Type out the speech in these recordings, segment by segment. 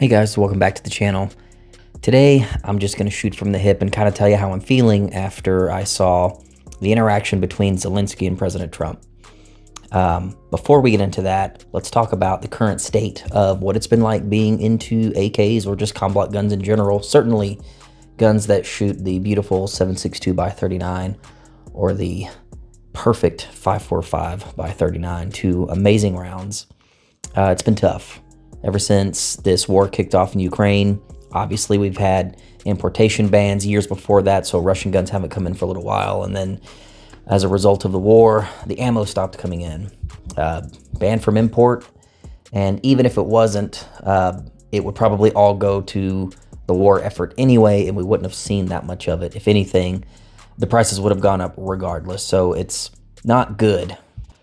Hey guys, welcome back to the channel. Today, I'm just going to shoot from the hip and kind of tell you how I'm feeling after I saw the interaction between Zelensky and President Trump. Before we get into that, let's talk about the current state of what it's been like being into AKs or just combat guns in general. Certainly guns that shoot the beautiful 7.62 x 39 or the perfect 5.45 x 39, two amazing rounds. It's been tough. Ever since this war kicked off in Ukraine, obviously we've had importation bans years before that, so Russian guns haven't come in for a little while. And then as a result of the war, the ammo stopped coming in. Banned from import, and even if it wasn't, it would probably all go to the war effort anyway, and we wouldn't have seen that much of it. If anything, the prices would have gone up regardless, so it's not good.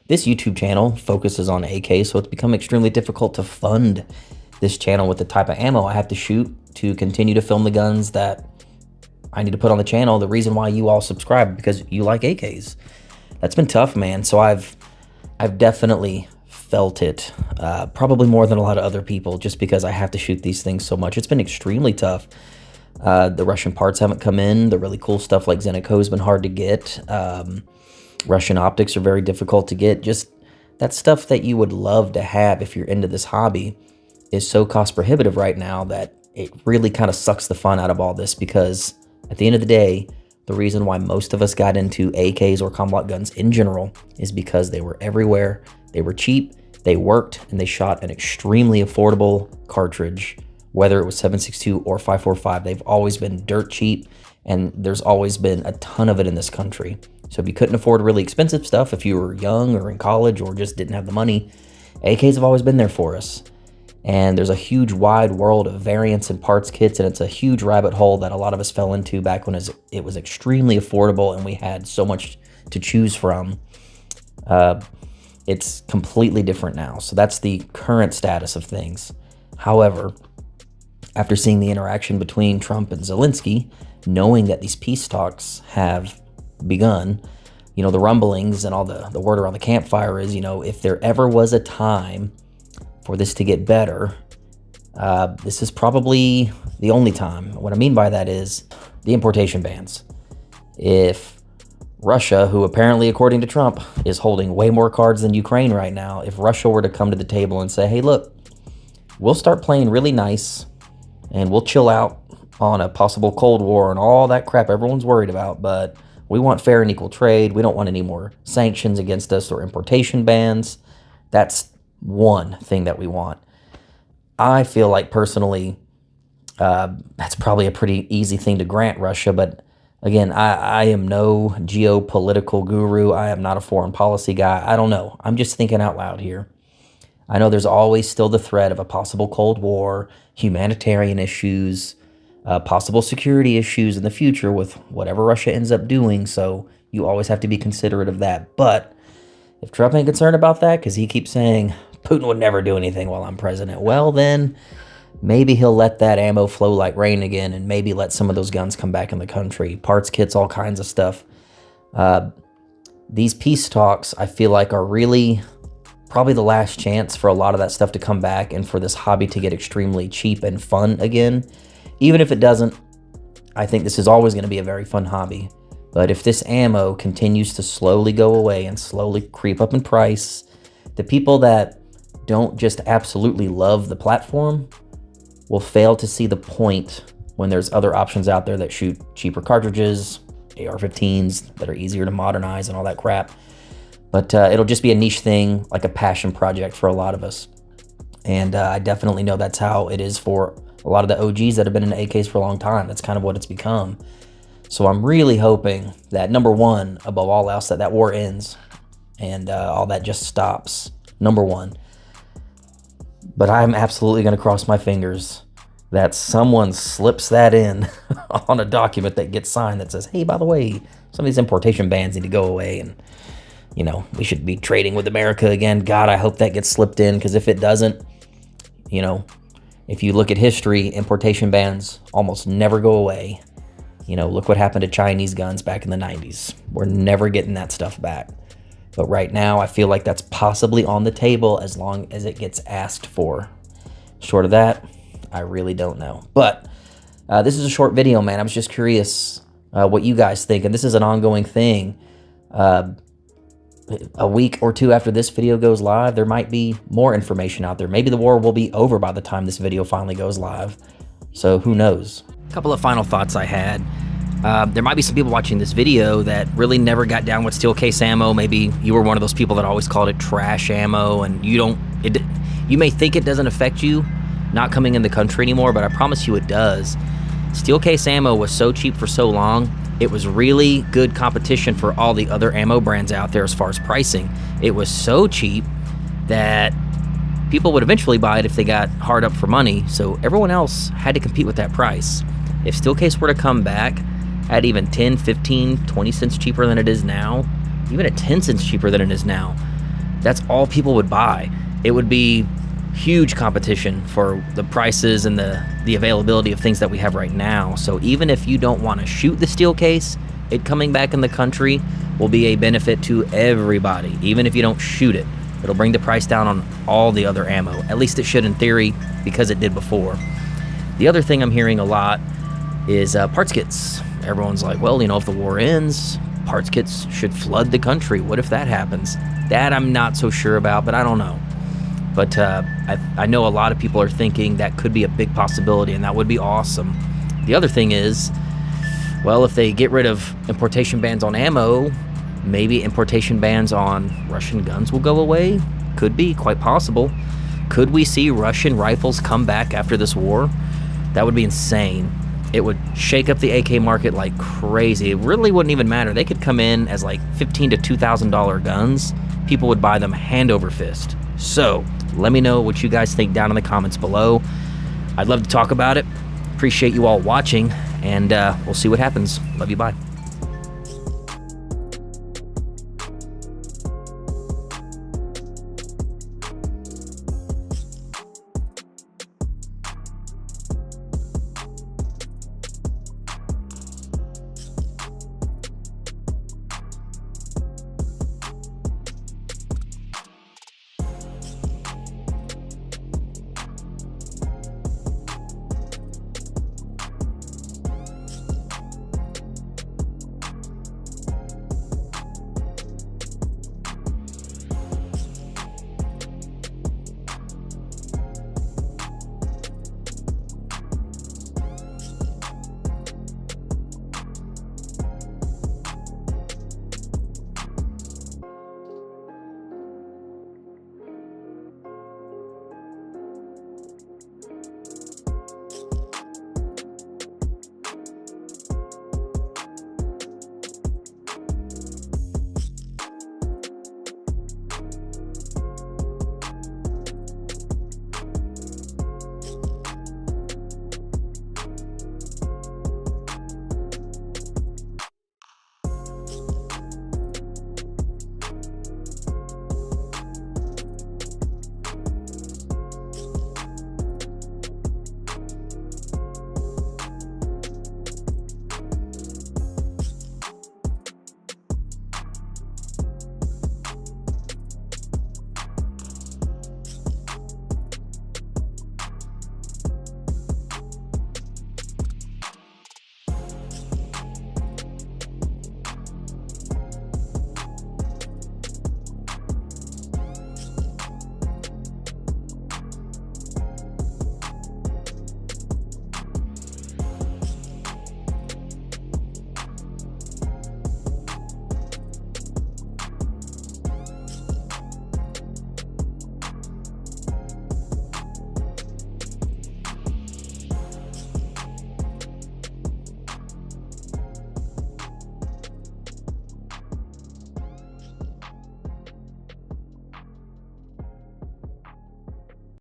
This YouTube channel focuses on AK, so it's become extremely difficult to fund this channel with the type of ammo I have to shoot to continue to film the guns that I need to put on the channel. The reason why you all subscribe, because you like AKs. That's been tough, man. So I've definitely felt it, probably more than a lot of other people, just because I have to shoot these things so much. It's been extremely tough. The Russian parts haven't come in. The really cool stuff like Zeniko has been hard to get. Russian optics are very difficult to get. Just that stuff that you would love to have if you're into this hobby is so cost prohibitive right now that it really kind of sucks the fun out of all this, because at the end of the day, the reason why most of us got into AKs or combat guns in general is because they were everywhere, they were cheap, they worked, and they shot an extremely affordable cartridge. Whether it was 7.62 or 5.45, they've always been dirt cheap, and there's always been a ton of it in this country. So if you couldn't afford really expensive stuff, if you were young or in college or just didn't have the money, AKs have always been there for us. And there's a huge wide world of variants and parts kits, and it's a huge rabbit hole that a lot of us fell into back when it was extremely affordable and we had so much to choose from. It's completely different now. So that's the current status of things. However, after seeing the interaction between Trump and Zelensky, knowing that these peace talks have begun, you know, the rumblings and all the word around the campfire is, you know, if there ever was a time for this to get better, this is probably the only time. What I mean by that is the importation bans. If Russia, who apparently, according to Trump, is holding way more cards than Ukraine right now, if Russia were to come to the table and say, hey, look, we'll start playing really nice and we'll chill out on a possible Cold War and all that crap everyone's worried about, but we want fair and equal trade. We don't want any more sanctions against us or importation bans. That's one thing that we want. I feel like personally, that's probably a pretty easy thing to grant Russia. But again, I am no geopolitical guru. I am not a foreign policy guy. I don't know. I'm just thinking out loud here. I know there's always still the threat of a possible Cold War, humanitarian issues, possible security issues in the future with whatever Russia ends up doing. So you always have to be considerate of that. But if Trump ain't concerned about that, because he keeps saying Putin would never do anything while I'm president, well, then maybe he'll let that ammo flow like rain again, and maybe let some of those guns come back in the country. Parts kits, all kinds of stuff. These peace talks, I feel like, are really probably the last chance for a lot of that stuff to come back and for this hobby to get extremely cheap and fun again. Even if it doesn't, I think this is always going to be a very fun hobby. But if this ammo continues to slowly go away and slowly creep up in price, the people that don't just absolutely love the platform will fail to see the point when there's other options out there that shoot cheaper cartridges, AR-15s that are easier to modernize and all that crap. But it'll just be a niche thing, like a passion project for a lot of us. And I definitely know that's how it is for a lot of the OGs that have been in AKs for a long time. That's kind of what it's become. So I'm really hoping that, number one, above all else, that war ends and all that just stops, number one. But I'm absolutely going to cross my fingers that someone slips that in on a document that gets signed that says, hey, by the way, some of these importation bans need to go away, and, you know, we should be trading with America again. God, I hope that gets slipped in, because if it doesn't, you know, if you look at history, importation bans almost never go away. You know, look what happened to Chinese guns back in the 90s. We're never getting that stuff back. But right now, I feel like that's possibly on the table as long as it gets asked for. Short of that, I really don't know. But this is a short video, man. I was just curious what you guys think, and this is an ongoing thing. A week or two after this video goes live, there might be more information out there. Maybe the war will be over by the time this video finally goes live. So who knows? A couple of final thoughts I had. There might be some people watching this video that really never got down with steel case ammo. Maybe you were one of those people that always called it trash ammo, and you may think it doesn't affect you not coming in the country anymore, but I promise you it does. Steel case ammo was so cheap for so long. It was really good competition for all the other ammo brands out there as far as pricing. It was so cheap that people would eventually buy it if they got hard up for money, so everyone else had to compete with that price. If steel case were to come back at even 10, 15, 20 cents cheaper than it is now, even at 10 cents cheaper than it is now, that's all people would buy. It would be huge competition for the prices and the availability of things that we have right now. So even if you don't want to shoot the steel case, it coming back in the country will be a benefit to everybody. Even if you don't shoot it, it'll bring the price down on all the other ammo. At least it should in theory, because it did before. The other thing I'm hearing a lot is parts kits. Everyone's like, well, you know, if the war ends, parts kits should flood the country. What if that happens? That I'm not so sure about, but I don't know. But I know a lot of people are thinking that could be a big possibility, and that would be awesome. The other thing is, well, if they get rid of importation bans on ammo, maybe importation bans on Russian guns will go away. Could be, quite possible. Could we see Russian rifles come back after this war? That would be insane. It would shake up the AK market like crazy. It really wouldn't even matter. They could come in as like $1,500 to $2,000 guns. People would buy them hand over fist. So let me know what you guys think down in the comments below. I'd love to talk about it. Appreciate you all watching, and we'll see what happens. Love you, bye.